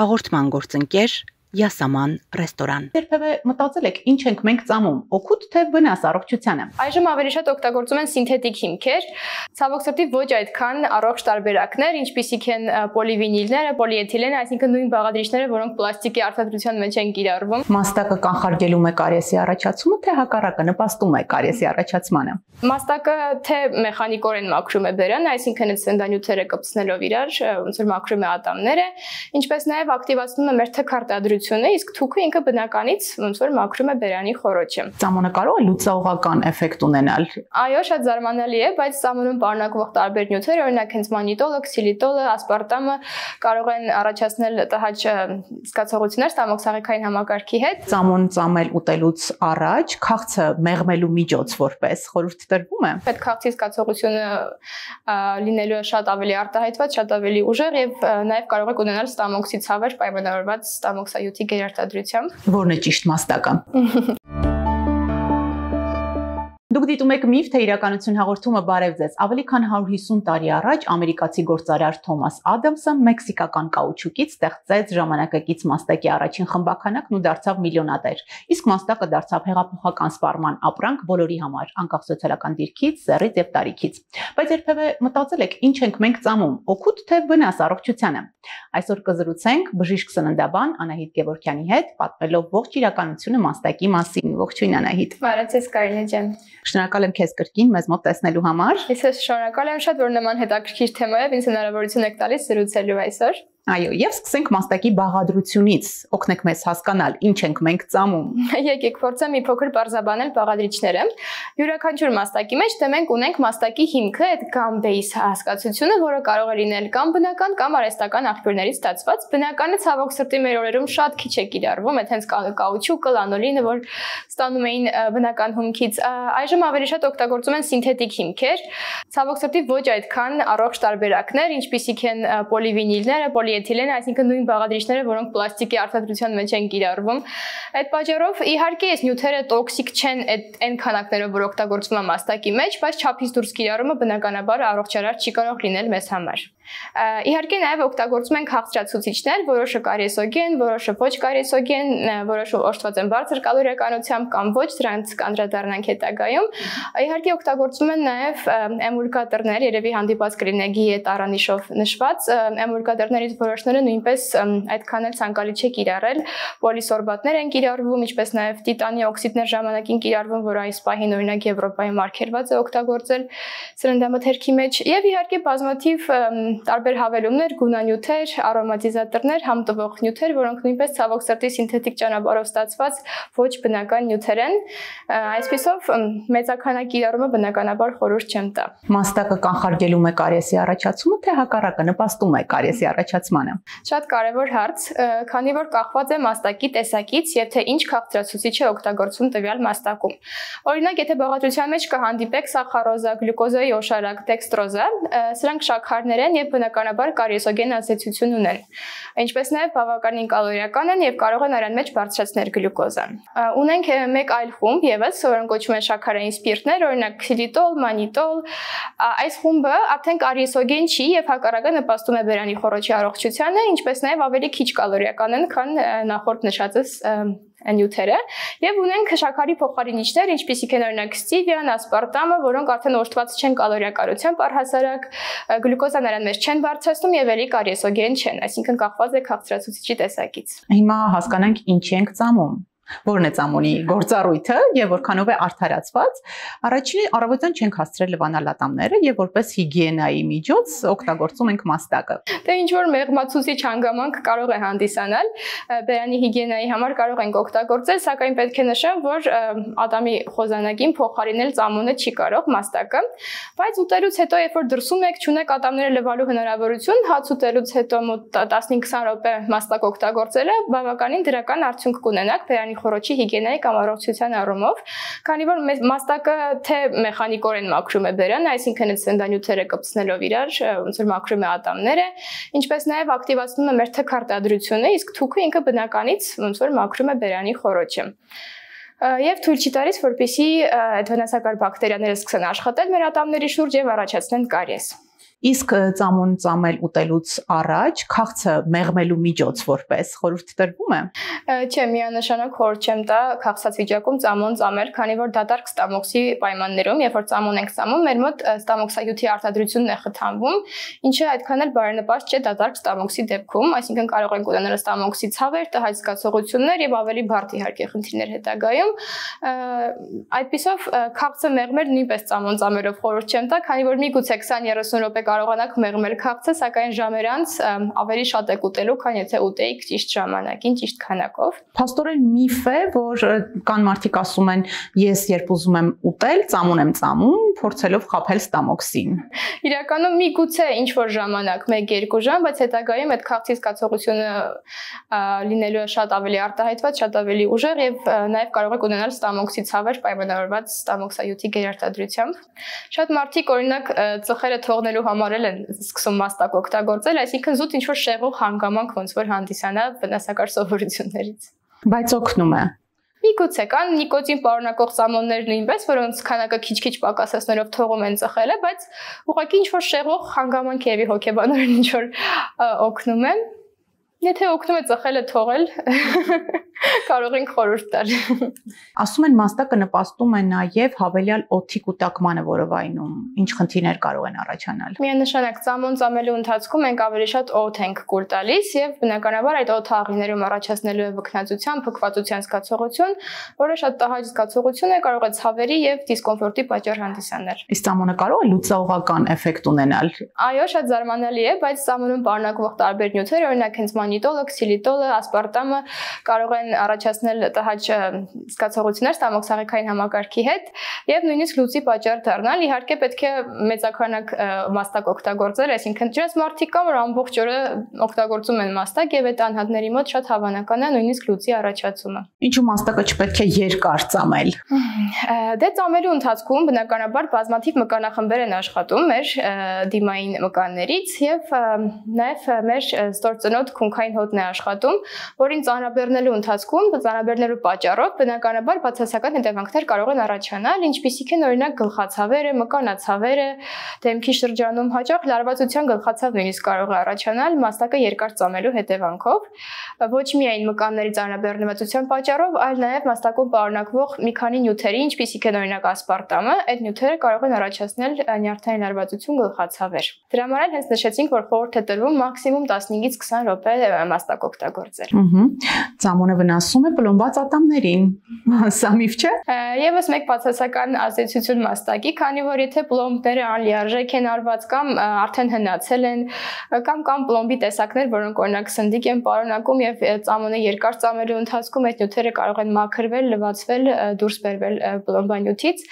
Հաղորդման գործընկեր Յասաման ռեստորան։ Երբևէ մտածել եք ինչ ենք մենք ծամում, օգուտ թե վնաս առողջությանը։ Այժմ ավելի շատ օգտագործում են սինթետիկ հիմքեր, ցավոք սրտի ոչ այդքան առողջ տարբերակներ, ինչպիսիք են պոլիվինիլները, պոլիէթիլենը, այսինքն նույն բաղադրիչները, որոնք պլաստիկի արտադրության մեջ են կիրառվում։ Մաստակը կանխարգելում է կարիեսի առաջացումը, թե հակառակը նպաստում է կարիեսի առաջացմանը։ Մաստակը թե մեխանիկորեն մաքրում է բերանը, այսինքն այդ սննդանյութերը կպցնելով իրար, ոնց որ մաքրում է ատամները, ինչպես նաև ակտիվացնում է մեր թքարտադրությունը, իսկ թուքը ինքը բնականից ոնց որ մաքրում է բերանի խոռոչը։ Ծամոնը կարող է լուծողական էֆեկտ ունենալ։ Այո, շատ զարմանալի է, բայց ծամոնում պարունակվող տարբեր նյութեր, օրինակ հենց մանիտոլը, քսիլիտոլը, ասպարտամը կարող են առաջացնել տհաճ զգացողություններ ստամոքսաղեքային համակարգի հետ։ Ծամոն ծամել ուտելուց առաջ քաղցը մեղմելու միջոց որպես խորհուրդ տրվում է։ Այդ քաղցի զգացողությունը լինելու է շատ ավելի արտահայտված, շատ ավելի ուժեղ եւ նաեւ կարող է ունենալ ստամոքսի ցավեր պայմանավորված ստամոքսայութի գերարտադրությամբ։ Որն է ճիշտ մաստակը։ Դուք դիտում եք Միֆ թե իրականություն հաղորդումը, բարև ձեզ։ Ավելի քան 150 տարի առաջ ամերիկացի գործարար Թոմաս Ադամսը մեքսիկական կաուչուկից ստեղծեց ժամանակակից մաստակի առաջին խմբականակն ու դարձավ միլիոնատեր։ Իսկ մաստակը դարձավ հեղափոխական սպառման ապրանք բոլորի համար, անկախ սոցիալական դիրքից, սեռից եւ տարիքից։ Բայց երբևէ մտածել եք ինչ ենք մենք ծամում, օգուտ թե վնաս առողջությանը։ Այսօր կզրուցենք բժիշկ սննդաբան Անահիտ Գևորգյանի հետ, պատմելով ողջ իրականությունը մաստակի մասին։ Ողջույն Անահիտ։ Բարև ձեզ Կարինե ջան։ Շնորհակալ եմ քեզ կրկին մեզ մոտ տեսնելու համար։ Ես շնորհակալ եմ շատ, որ նման հետաքրքիր թեմայով ինձ հնարավորություն եք տալիս զրուցելու այսօր։ Այո, եւ սկսենք մաստակի բաղադրությունից։ Օգնեք մեզ հասկանալ ինչ ենք մենք ծամում։ Եկեք փորձեմ մի փոքր բարձաբանել բաղադրիչները։ Յուրաքանչյուր մաստակի մեջ դե մենք ունենք մաստակի հիմքը, այդ gum base հասկացությունը, որը կարող է լինել կամ բնական կամ արհեստական աղբյուրներից ստացված։ Բնականը ցավոք սրտի մեր օրերում շատ քիչ է կիրառվում, այդ հենց կաուչուկը, լանոլինը, որ ստանում էին բնական հումքից։ Այժմ ավելի շատ օգտագործում են սինթետիկ հիմքեր, ցավոք սրտի ոչ այդքան առողջ տարբերակներ, ինչպիսիք են պոլիվինիլները, պոլիէթիլենը, այսինքն նույն բաղադրիչները, որոնք պլաստիկի արտադրության մեջ են կիրառվում։ Այդ պատճառով իհարկե այս նյութերը տոքսիկ չեն այն քանակներով, որ օգտագործվում է մաստակի մեջ, բայց չափից դուրս կիրառումը բնականաբար առողջարար չի կարող լինել մեզ համար։ Իհարկե նաև օգտագործում են քաղցրացուցիչներ, որոշը կարիեսոգեն, որոշը ոչ կարիեսոգեն, որոշը օժտված են բարձր կալորիականությամբ կամ ոչ, դրանց կանդրադառնանք հետագայում։ Իհարկե օգտագործում են նաև էմուլգատորներ, երևի հանդիպած կլինեք գիե տարանիշով նշված, էմուլգատորներից որոշները նույնպես այդքան էլ ցանկալի չէ կիրառել, պոլիսորբատներ են կիրառվում, ինչպես նաև տիտանի օքսիդներ ժամանակին կիրառվում, որ այս պահին օրինակ Եվրոպայում արգելված է օգտագործել սննդամթերքի մեջ, եւ իհարկե բազմաթիվ տարբեր հավելումներ, գունանյութեր, արոմատիզատորներ, համտվող նյութեր, որոնք նույնպես ցավոք սրտի սինթետիկ ճանապարհով ստացված ոչ բնական նյութեր են։ Այսպիսով մեծաքանակ կիրառումը բնականաբար խորհուրդ չեմ տա։ Մաստակը կանխարգելում է կարիեսի առաջացումը, թե հակառակը նպաստում է կարիեսի առաջացմանը։ Շատ կարևոր հարց, քանի որ կախված է մաստակի տեսակից եւ թե ինչ քաղցրացուցիչ է օգտագործվում տվյալ մաստակում։ Օրինակ, եթե բաղադրության մեջ կհանդիպեք սախարոզա, գլյուկոզայի օշարակ, դեքստրոզա, սրանք շաքարներ են եւ բնականաբար կարիեսոգեն ազդեցություն ունեն, ինչպես նաև բավականին կալորիական են եւ կարող են նրան մեջ բարձրացնել գլյուկոզան։ Ունենք մեկ այլ խումբ եւս, որոնք կոչվում են շաքարային սպիրտներ, օրինակ քսիլիտոլ, մանիտոլ։ Այս խումբը արդեն կարիեսոգեն չի եւ հակառակը նպաստում է բերանի խոռոչի առողջությանը, ինչպես նաև ավելի քիչ կալորիական են, քան նախորդ նշածս նյութերը, եւ ունենք շաքարի փոխարինիչներ, ինչպիսիք են օրինակ ստիվիան, ասպարտամը, որոնք արդեն օժտված չեն կալորիականությամբ, առհասարակ գլյուկոզան նրան մեջ չեն բարձրացնում եւ ելի կարիեսոգեն չեն, այսինքն կախված է քաղցրացուցիչի տեսակից։ Հիմա հասկանանք ինչ ենք ծամում։ Որն է ծամոնի գործառույթը եւ որքանով է արդարացված։ Առաջինը առավոտյան չենք հասցրել լվանալ ատամները եւ որպես հիգիենայի միջոց օգտագործում ենք մաստակը։ Դե ինչ որ մեղմացուցիչ հանգամանք կարող է հանդիսանալ, բերանի հիգիենայի համար կարող ենք օգտագործել, սակայն պետք է նշեմ, որ ատամի խոզանակին փոխարինել ծամոնը չի կարող մաստակը, բայց ուտելուց հետո երբ որ դրսում եք, չունեք ատամները լվալու հնարավորություն, հաց ուտելուց հետո մոտ 15-20 րոպե մաստակ օգտագործելը բավականին դրական արդյունք կունենաք բերանի խոռոչի հիգիենայի կամ առողջության առումով, քանի որ մաստակը թե մեխանիկորեն մաքրում է բերանը, այսինքն այդ սննդանյութերը կպցնելով իրար, ոնց որ մաքրում է ատամները, ինչպես նաև ակտիվացնում է մեր թքարտադրությունը, իսկ թուքը ինքը բնականից ոնց որ մաքրում է բերանի խոռոչը։ Եվ թույլ չի տալիս, որպեսզի այդ վնասակար բակտերիաները սկսեն աշխատել մեր ատամների շուրջ եւ առաջացնեն կարիես։ Իսկ ծամոն ծամել ուտելուց առաջ քաղցը մեղմելու միջոց որպես խորհուրդ տրվում է։ Չէ, միանշանակ խորհուրդ չեմ տա քաղցած վիճակում ծամոն ծամել, քանի որ դատարկ ստամոքսի պայմաններում, երբ որ ծամոն ենք ծամում, մեր մոտ ստամոքսահյութի արտադրությունն է խթանվում, ինչը այդքան էլ բարենպաստ չէ դատարկ ստամոքսի դեպքում, այսինքն կարող ենք ունենալ ստամոքսի ցավեր, տհաճ զգացողություններ եւ ավելի բարդ իհարկե խնդիրներ հետագայում։ Այդպիսով քաղցը մեղմել նույնպես ծամոն ծամերով խորհուրդ չեմ տա, քանի որ միգուցե 20-30 րոպե կարողանաք մեղմել քաղցը, սակայն ժամեր անց ավելի շատ եք ուտելու, քան եթե ուտեիք ճիշտ ժամանակին, ճիշտ քանակով։ Փաստորեն միֆ է, որ կան մարդիկ ասում են, ես երբ ուզում եմ ուտել, ծամոն եմ ծամում, փորձելով խաբել ստամոքսին։ Իրականում միգուցե ինչ որ ժամանակ 1-2 ժամ, բայց հետագայում այդ քաղցի զգացողությունը լինելու է շատ ավելի արտահայտված, շատ ավելի ուժեղ եւ նաեւ կարող եք ունենալ ստամոքսի ցավեր պայմանավորված ստամոքսահյութի գերարտադրությամբ։ Շատ մարդիկ օրինակ ծխերը թողնելու համար են սկսում մաստակ օգտագործել, այսինքն զուտ ինչ որ շեղող հանգամանք ոնց որ հանդիսանա վնասակար սովորություններից։ Բայց օգնում է։ Միգուցե կան նիկոտին պարունակող ծամոններ նույնպես, որոնց քանակը քիչ-քիչ պակասեցնելով թողում են ծխելը, բայց ուղղակի ինչ որ շեղող հանգամանք եւի հոգեբանորեն ինչ որ օգնում են։ Եթե օգնում է ծխելը թողել, կարող ենք խորհուրդ տալ։ Ասում են մաստակը նպաստում է նաև հավելյալ օդի կուտակմանը որովայնում։ Ինչ խնդիրներ կարող են առաջանալ։ Միանշանակ ծամոն ծամելու ընթացքում մենք ավելի շատ օդ ենք կուր տալիս եւ բնականաբար այդ օդը աղիներում առաջացնելու է վքնածության, փքվածության զգացողություն, որը շատ տհաճ զգացողություն է, կարող է ցավերի եւ դիսկոմֆորտի պատճառ հանդիսանալ։ Իսկ ծամոնը կարող է լուծողական էֆեկտ ունենալ։ Այո, շատ զարմանալի է, բայց ծամոնում պարունակվող տարբեր նյութեր, օրինակ հենց մանիտոլը, քսիլիտոլը, ասպարտամը կարող են առաջացնել տհաճ զգացողություններ ստամոքսաղիքային համակարգի հետ եւ նույնիսկ լուծի պատճառ դառնալ։ Իհարկե պետք է մեծականակ մաստակ օգտագործել, այսինքն ջրած մարդիկ կան, որ ամբողջ օրը օգտագործում են մաստակ եւ այդ անհատների մոտ շատ հավանական է նույնիսկ լուծի առաջացումը։ Ինչու մաստակը չպետք է երկար ծամել։ Դե ծամելու ընթացքում բնականաբար բազմաթիվ մկանախմբեր են աշխատում մեր դիմային մկաններից եւ նաեւ մեր ստործնոտ քունքային հոտն է աշխատում, որին ծանրաբեռնելու ընթացքում ծանրաբեռնելու պատճառով բնականաբար բացասական հետևանքներ կարող են առաջանալ, ինչպիսիք են օրինակ գլխացավերը, մկանացավերը, դեմքի շրջանում հաճախ լարվածության գլխացավ նույնիսկ կարող է առաջանալ մաստակը երկար ծամելու հետևանքով, ոչ միայն մկանների ծանրաբեռնվածության պատճառով, այլ նաև մաստակում պարունակվող մի քանի նյութերի, ինչպիսիք են օրինակ ասպարտամը, այդ նյութերը կարող են առաջացնել նյարդային լարվածություն, գլխացավեր։ Դրա համար էլ հենց նշեցինք, որ խորհուրդ է տրվում մաքսիմում 15-ից 20 րոպե մաստակ օգտագործել։ Ծամոնը վնասում է պլոմբած ատամներին։ Սա միֆ չէ։ Եվս մեկ բացասական ազդեցություն մաստակի, քանի որ եթե պլոմբները անլիարժեք են արված կամ արդեն հնացել են, կամ պլոմբի տեսակներ, որոնք օրինակ սնդիկ են պարունակում եւ ծամոնը երկար ծամելու ընթացքում այդ նյութերը կարող են մաքրվել, լվացվել, դուրս բերվել պլոմբանյութից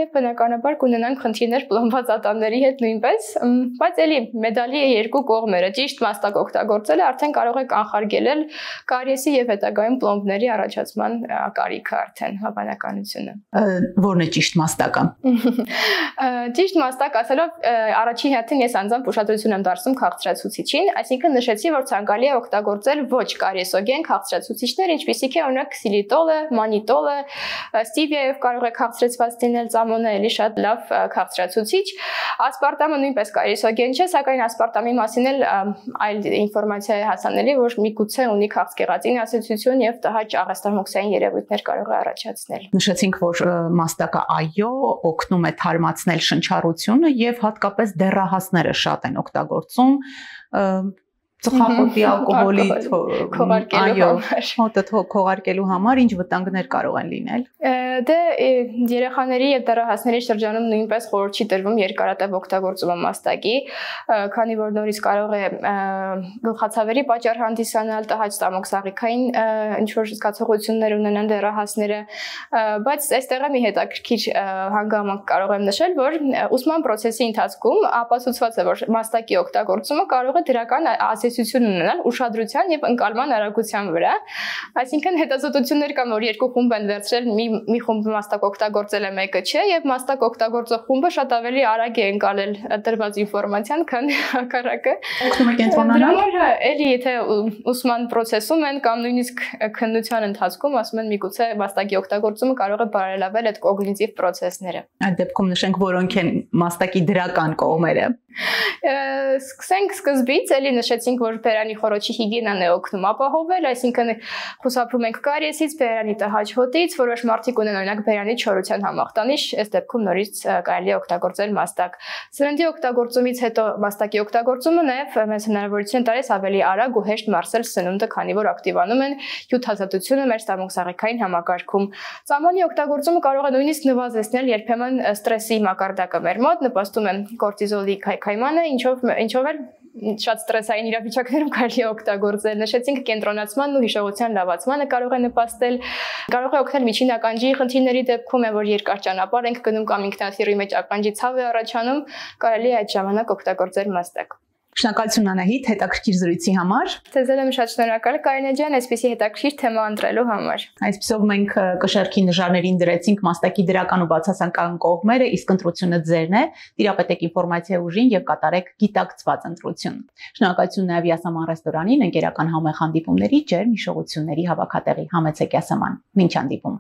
եւ բնականաբար կունենանք խնդիրներ պլոմբված ատամների հետ նույնպես, բայց էլի մեդալի երկու կողմերը ճիշտ մաստակ օգտագործելը արդեն կարող է կանխարգելել կարիեսի եւ հետագայում պլոմբների առաջացման կարիքը արդեն հավանականությունը։ Որն է ճիշտ մաստակը։ Ճիշտ մաստակ ասելով առաջին հերթին ես անձամբ ուշադրություն եմ դարձնում քաղցրացուցիչին, այսինքն նշեցի, որ ցանկալի է օգտագործել ոչ կարիեսոգեն քաղցրացուցիչներ, ինչպիսիք են օրինակ քսիլիտոլը, մանիտոլը, ստիվիայով կարող է քաղցրեցված լինել ծամոնը, էլի շատ լավ քաղցրացուցիչ։ Ասպարտամը նույնպես կարիեսոգեն չէ, սակայն ասպարտամի մասին էլ այլ ինֆորմացիա է հասանելի, որ միգուցե ունի քաղցկեղածին ազդեցություն եւ տհաճ աղեստամոքսային երևույթներ կարող է առաջացնել։ Նշեցինք, որ մաստակը այո օգնում է թարմացնել շնչառությունը եւ հատկապես դեռահասները շատ են օգտագործում ծխախոտի ալկոհոլի հոտը քողարկելու համար ինչ վտանգներ կարող են լինել։ Դե երեխաների եւ դեռահասների շրջանում նույնպես խորհուրդ չի տրվում երկարատև օգտագործումը մաստակի, քանի որ նորից կարող է գլխացավերի պատճառ հանդիսանալ, տհաճ ստամոքսաղիքային ինչ որ զգացողություններ ունենան դեռահասները, բայց այստեղ է մի հետաքրքիր հանգամանք կարող եմ նշել, որ ուսման process-ի ընթացքում ապացուցված է, որ մաստակի օգտագործումը կարող է դրական ազդեցություն ազդեցություն ունենալ ուշադրության եւ ընկալման արագության վրա։ Այսինքն հետազոտություններ կան, որ երկու խումբ են վերցրել, մի խումբ մաստակ օգտագործել է, մեկը չէ, եւ մաստակ օգտագործող խումբը շատ ավելի արագ է ընկալել տրված ինֆորմացիան, քան հակառակը։ Օգնում է կենտրոնանալ։ Էլի եթե ուսման process-ում են կամ նույնիսկ քննության ընթացքում ասում են միգուցե մաստակի օգտագործումը կարող է բարելավել այդ կոգնիտիվ process-ները։ Այդ դեպքում նշենք որոնք են մաստակի դրական կողմերը։ Սկսենք սկզբից, էլի նշեցինք, որ բերանի խոռոչի հիգիենան է օգնում ապահովել, այսինքն խուսափում ենք կարիեսից, բերանի տհաճ հոտից, որոշ մարդիկ ունեն օրինակ բերանի չորության համախտանիշ, այս դեպքում նորից կարելի է օգտագործել մաստակ։ Սննդի օգտագործումից հետո մաստակի օգտագործումը նաև մեզ հնարավորություն է տալիս ավելի արագ ու հեշտ մարսել սնունդը, քանի որ ակտիվանում են հյութազատությունը մեր ստամոքսաղեքային համակարգում։ Ծամոնի օգտագործումը կարող է նույնիսկ նվազեցնել երբեմն ստրեսի մակարդակը մեր մոտ, նպաստում է կորտիզոլի քայքայմանը, ինչով էլ շատ ստրեսային իրավիճակներում կարելի է օգտագործել։ Նշեցինք կենտրոնացման ու հիշողության լավացմանը կարող է նպաստել, կարող է օգնել միջին ականջի խնդիրների դեպքում, որ երկար ճանապարհ ենք գնում կամ ինքնաթիռի մեջ ականջի ցավ է առաջանում, կարելի է այդ ժամանակ օգտագործել մաստակ։ Շնորհակալություն Անահիտ հետաքրքիր զրույցի համար։ Ձեզ եմ շատ շնորհակալ Կարինե ջան, այսպեսի հետաքրքիր թեմա ընտրելու համար։ Այսպեսով մենք կշեռքի նժարներին դրեցինք մաստակի դրական ու բացասական կողմերը, իսկ ընտրությունը ձերն է։ Տիրապետեք ինֆորմացիա ուժին եւ կատարեք գիտակցված ընտրություն։ Շնորհակալություն նաեւ Յասաման ռեստորանին ընկերական համեղ հանդիպումների ջերմ հիշողությունների հավաքատեղի Համեցեք Յասաման։ Մինչ հանդիպում։